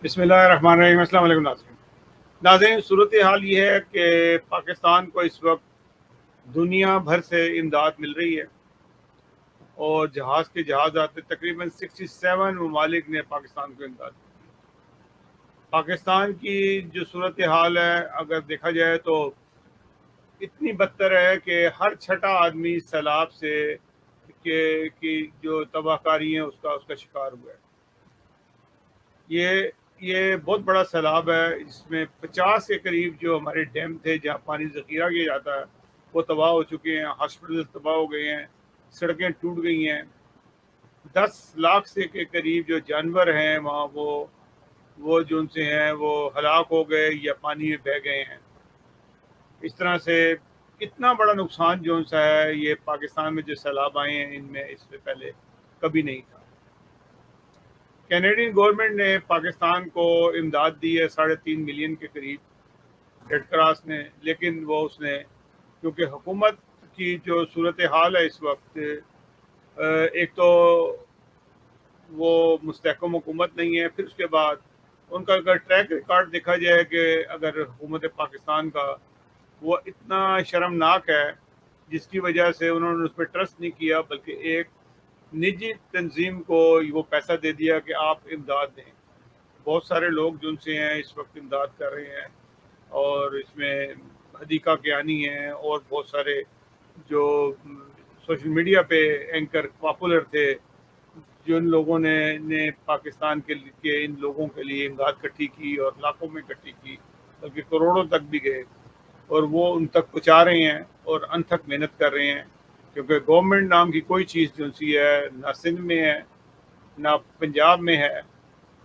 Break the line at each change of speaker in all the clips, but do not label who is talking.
بسم اللہ الرحمن الرحیم۔ السلام علیکم ناظرین، صورت حال یہ ہے کہ پاکستان کو اس وقت دنیا بھر سے امداد مل رہی ہے اور جہاز کے جہاز آتے، تقریباً 67 ممالک نے پاکستان کو امداد دی۔ پاکستان کی جو صورت حال ہے اگر دیکھا جائے تو اتنی بدتر ہے کہ ہر چھٹا آدمی سیلاب سے کی جو تباہ کاری ہے اس کا شکار ہوا ہے۔ یہ بہت بڑا سیلاب ہے، جس میں 50 کے قریب جو ہمارے ڈیم تھے جہاں پانی ذخیرہ کیا جاتا ہے وہ تباہ ہو چکے ہیں، ہاسپٹل تباہ ہو گئے ہیں، سڑکیں ٹوٹ گئی ہیں، 10 لاکھ سے کے قریب جو جانور ہیں وہاں وہ جو ان سے ہیں وہ ہلاک ہو گئے یا پانی میں بہہ گئے ہیں۔ اس طرح سے اتنا بڑا نقصان جو سا ہے یہ پاکستان میں جو سیلاب آئے ہیں ان میں اس سے پہلے کبھی نہیں تھا۔ کینیڈین گورنمنٹ نے پاکستان کو امداد دی ہے 3.5 ملین کے قریب، ریڈ کراس نے، لیکن وہ اس نے کیونکہ حکومت کی جو صورت حال ہے اس وقت، ایک تو وہ مستحکم حکومت نہیں ہے، پھر اس کے بعد ان کا اگر ٹریک ریکارڈ دیکھا جائے کہ اگر حکومت پاکستان کا وہ اتنا شرمناک ہے جس کی وجہ سے انہوں نے اس پہ ٹرسٹ نہیں کیا بلکہ ایک نجی تنظیم کو وہ پیسہ دے دیا کہ آپ امداد دیں۔ بہت سارے لوگ جو ان سے ہیں اس وقت امداد کر رہے ہیں، اور اس میں حدیقہ کیانی ہیں اور بہت سارے جو سوشل میڈیا پہ اینکر پاپولر تھے، جو ان لوگوں نے پاکستان کے ان لوگوں کے لیے امداد اکٹھی کی اور لاکھوں میں اکٹھی کی، بلکہ کروڑوں تک بھی گئے، اور وہ ان تک پہنچا رہے ہیں اور انتھک محنت کر رہے ہیں، کیونکہ گورنمنٹ نام کی کوئی چیز جو سی ہے نہ سندھ میں ہے، نہ پنجاب میں ہے،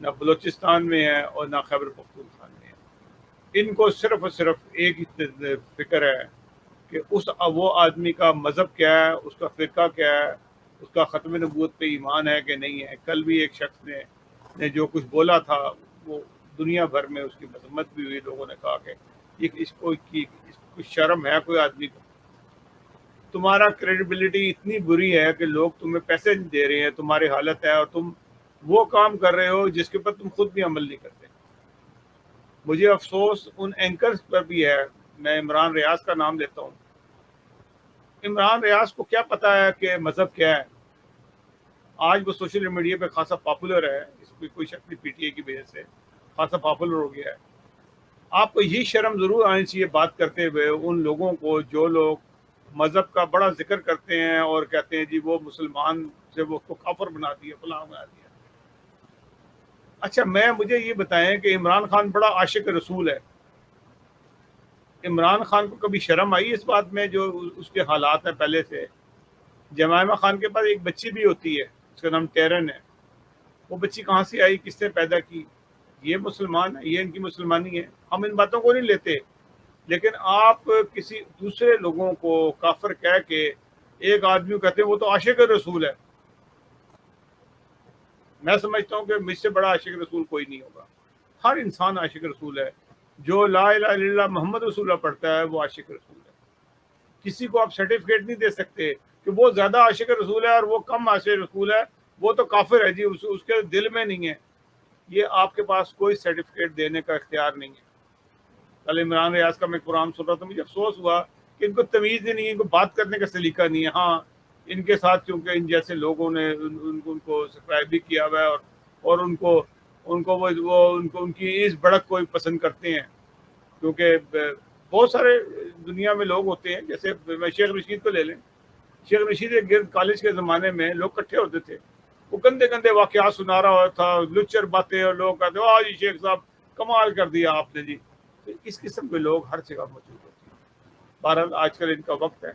نہ بلوچستان میں ہے، اور نہ خیبر پختونخوا میں ہے۔ ان کو صرف اور صرف ایک ہی فکر ہے کہ وہ آدمی کا مذہب کیا ہے، اس کا فرقہ کیا ہے، اس کا ختم نبوت پہ ایمان ہے کہ نہیں ہے۔ کل بھی ایک شخص نے جو کچھ بولا تھا وہ دنیا بھر میں اس کی مذمت بھی ہوئی، لوگوں نے کہا کہ اس کو شرم ہے کوئی آدمی کو؟ تمہارا کریڈیبلٹی اتنی بری ہے کہ لوگ تمہیں پیسے دے رہے ہیں، تمہاری حالت ہے، اور تم وہ کام کر رہے ہو جس کے اوپر تم خود بھی عمل نہیں کرتے۔ مجھے افسوس ان اینکرز پر بھی ہے، میں عمران ریاض کا نام لیتا ہوں۔ عمران ریاض کو کیا پتا ہے کہ مذہب کیا ہے؟ آج وہ سوشل میڈیا پہ خاصا پاپولر ہے، اس پہ کوئی شک نہیں، پی ٹی اے کی وجہ سے خاصا پاپولر ہو گیا ہے۔ آپ کو یہ شرم ضرور آنی چاہیے بات کرتے ہوئے ان لوگوں کو جو لوگ مذہب کا بڑا ذکر کرتے ہیں اور کہتے ہیں جی وہ مسلمان سے وہ کو کافر بنا دیا، فلاں بنا دیا۔ اچھا مجھے یہ بتائیں کہ عمران خان بڑا عاشق رسول ہے، عمران خان کو کبھی شرم آئی اس بات میں جو اس کے حالات ہیں پہلے سے؟ جمائمہ خان کے پاس ایک بچی بھی ہوتی ہے، اس کا نام ٹیرن ہے، وہ بچی کہاں سے آئی، کس نے پیدا کی؟ یہ مسلمان ہے، یہ ان کی مسلمانی ہے، ہم ان باتوں کو نہیں لیتے۔ لیکن آپ کسی دوسرے لوگوں کو کافر کہہ کے ایک آدمی کو کہتے ہیں وہ تو عاشق رسول ہے۔ میں سمجھتا ہوں کہ مجھ سے بڑا عاشق رسول کوئی نہیں ہوگا۔ ہر انسان عاشق رسول ہے، جو لا الہ الا اللہ محمد رسول اللہ پڑھتا ہے وہ عاشق رسول ہے۔ کسی کو آپ سرٹیفکیٹ نہیں دے سکتے کہ وہ زیادہ عاشق رسول ہے اور وہ کم عاشق رسول ہے، وہ تو کافر ہے جی، اس کے دل میں نہیں ہے۔ یہ آپ کے پاس کوئی سرٹیفکیٹ دینے کا اختیار نہیں ہے۔ کل عمران ریاض کا میں قرآن سن رہا تھا، مجھے افسوس ہوا کہ ان کو تمیز ہی نہیں ہے، ان کو بات کرنے کا سلیقہ نہیں ہے۔ ہاں ان کے ساتھ کیونکہ ان جیسے لوگوں نے ان کو سبسکرائب بھی کیا ہوا ہے، اور ان کو ان کی اس بڑک کو پسند کرتے ہیں، کیونکہ بہت سارے دنیا میں لوگ ہوتے ہیں، جیسے میں شیخ رشید کو لے لیں۔ شیخ رشید کے گرد کالج کے زمانے میں لوگ اکٹھے ہوتے تھے، وہ گندے گندے واقعات سنا رہا ہوتا تھا، لچر باتیں، اور لوگ کہتے واہ جی شیخ صاحب کمال کر دیا آپ نے جی۔ تو اس قسم کے لوگ ہر جگہ موجود ہوتے ہیں۔ بہرحال آج کل ان کا وقت ہے،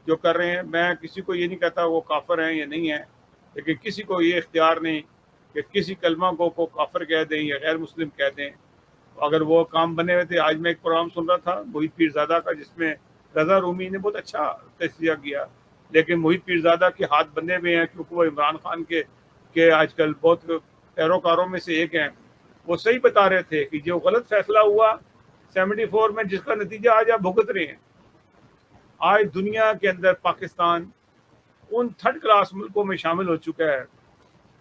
جو کر رہے ہیں، میں کسی کو یہ نہیں کہتا وہ کافر ہیں یا نہیں ہیں، لیکن کسی کو یہ اختیار نہیں کہ کسی کلمہ کو کافر کہہ دیں یا غیر مسلم کہہ دیں۔ اگر وہ کام بنے ہوئے تھے، آج میں ایک پروگرام سن رہا تھا محیط پیرزادہ کا، جس میں رضا رومی نے بہت اچھا تجزیہ کیا، لیکن محیط پیرزادہ کے ہاتھ بندے ہوئے ہیں کیونکہ وہ عمران خان کے آج کل بہت پیروکاروں میں سے ایک ہیں۔ وہ صحیح بتا رہے تھے کہ جو غلط فیصلہ ہوا 74 میں، جس کا نتیجہ آج آپ بھگت رہے ہیں۔ آج دنیا کے اندر پاکستان ان 3rd کلاس ملکوں میں شامل ہو چکا ہے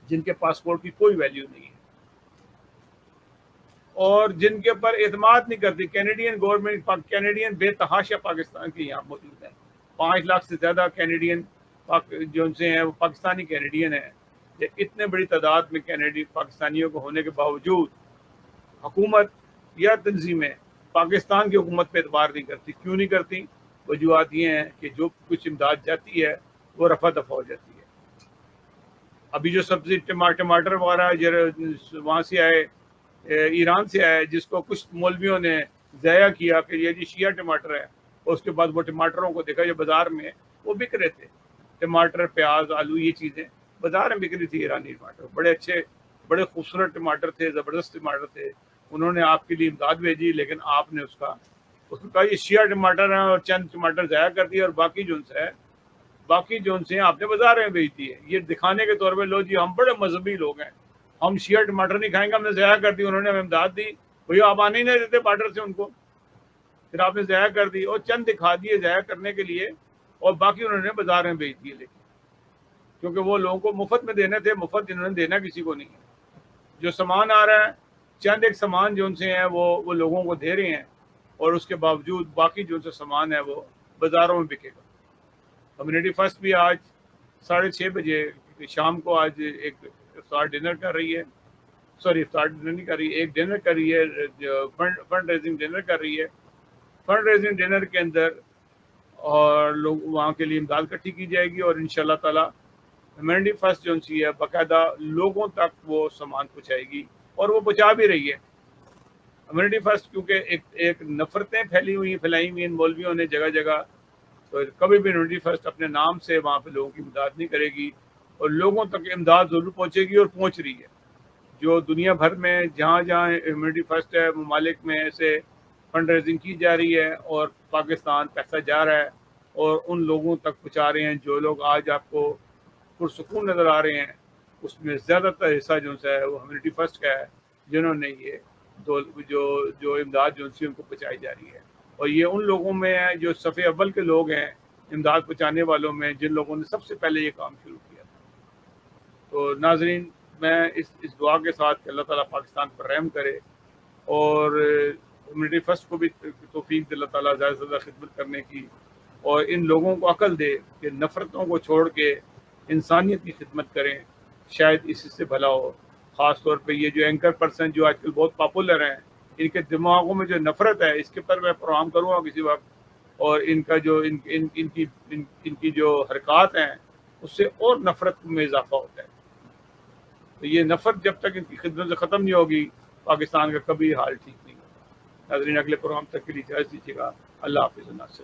جن کے پاسپورٹ کی کوئی ویلیو نہیں ہے۔ اور جن کے اوپر اعتماد نہیں کرتی کینیڈین گورنمنٹ. کینیڈین بے تحاشا پاکستان کے یہاں موجود ہیں. 5 لاکھ سے زیادہ کینیڈین جو ان سے ہیں وہ پاکستانی کینیڈین ہیں. اتنے بڑی تعداد میں کینیڈی پاکستانیوں کو ہونے کے باوجود حکومت یا تنظیمیں پاکستان کی حکومت پہ اعتبار نہیں کرتی. کیوں نہیں کرتی؟ وجوہات یہ ہیں کہ جو کچھ امداد جاتی ہے وہ رفع دفع ہو جاتی ہے. ابھی جو سبزی ٹماٹر وغیرہ وہاں سے آئے ایران سے آئے جس کو کچھ مولویوں نے ضائع کیا کہ یہ جی شیعہ ٹماٹر ہے. اور اس کے بعد وہ ٹماٹروں کو دیکھا جو بازار میں وہ بک رہے تھے. ٹماٹر پیاز آلو یہ چیزیں بازار میں بک رہی تھی. ایرانی ٹماٹر بڑے اچھے بڑے خوبصورت ٹماٹر تھے, زبردست ٹماٹر تھے. انہوں نے آپ کے لیے امداد بھیجی لیکن آپ نے اس کو کہا یہ شیعہ ٹماٹر ہیں اور چند ٹماٹر ضائع کر دیے اور باقی جو ان سے آپ نے بازار میں بھیج دی ہے. یہ دکھانے کے طور پہ لو جی ہم بڑے مذہبی لوگ ہیں, ہم شیعہ ٹماٹر نہیں کھائیں گے, ہم نے ضائع کر دی. انہوں نے ہمیں امداد دی, بھئی آپ آنے ہی نہیں دیتے بارڈر سے ان کو, پھر آپ نے ضائع کر دی اور چند دکھا دیے ضائع کرنے کے لیے اور باقی انہوں نے بازار میں بھیج دیے. لیکن کیونکہ وہ لوگوں کو مفت میں دینے تھے, مفت انہوں نے دینا کسی کو نہیں ہے. جو سامان آ رہا ہے چند ایک سامان جو ان سے ہیں وہ لوگوں کو دے رہے ہیں اور اس کے باوجود باقی جو ان سے سامان ہے وہ بازاروں میں بکے گا. کمیونٹی فرسٹ بھی آج 6:30 بجے شام کو آج ایک افطار ڈنر کر رہی ہے. سوری افطار ڈنر نہیں کر رہی, ایک ڈنر کر رہی ہے, فنڈ ریزنگ ڈنر کر رہی ہے. فنڈ ریزنگ ڈنر کے اندر اور لوگ وہاں کے لیے امداد اکٹھی کی جائے گی اور انشاءاللہ تعالی ہیومینٹی فرسٹ جو سی ہے باقاعدہ لوگوں تک وہ سامان پہنچائے گی اور وہ پہنچا بھی رہی ہے. ہیومینٹی فرسٹ کیونکہ ایک نفرتیں پھیلائی ہوئی ہیں مولویوں نے جگہ جگہ, تو کبھی بھی ہیومینٹی فرسٹ اپنے نام سے وہاں پہ لوگوں کی امداد نہیں کرے گی اور لوگوں تک امداد ضرور پہنچے گی اور پہنچ رہی ہے. جو دنیا بھر میں جہاں جہاں ہیومینٹی فرسٹ ہے ممالک میں سے فنڈ ریزنگ کی جا رہی ہے اور پاکستان پیسہ جا رہا ہے اور ان لوگوں تک پہنچا رہے ہیں جو لوگ آج آپ کو پرسکون نظر آ رہے ہیں. اس میں زیادہ تر حصہ جو ہے وہ ہیومینٹی فرسٹ کا ہے جنہوں نے یہ جو امداد جو ان کو پہنچائی جا رہی ہے. اور یہ ان لوگوں میں ہے جو صف اول کے لوگ ہیں امداد پہنچانے والوں میں جن لوگوں نے سب سے پہلے یہ کام شروع کیا تھا. تو ناظرین میں اس دعا کے ساتھ کہ اللہ تعالیٰ پاکستان پر رحم کرے اور کمیونٹی فرسٹ کو بھی توفیق دے اللہ تعالیٰ زیادہ سے زیادہ خدمت کرنے کی اور ان لوگوں کو عقل دے کہ نفرتوں کو چھوڑ کے انسانیت کی خدمت کریں, شاید اسی سے بھلا ہو. خاص طور پہ یہ جو اینکر پرسن جو آج کل بہت پاپولر ہیں ان کے دماغوں میں جو نفرت ہے اس کے پر میں پروگرام کروں گا کسی وقت, اور ان کا جو ان کی جو حرکات ہیں اس سے اور نفرت میں اضافہ ہوتا ہے. تو یہ نفرت جب تک ان کی خدمت سے ختم نہیں ہوگی پاکستان کا کبھی حال ٹھیک نہیں ہوگا. ناظرین اگلے پروگرام تک کے لیے اجازت دیجیے گا. اللہ حافظ.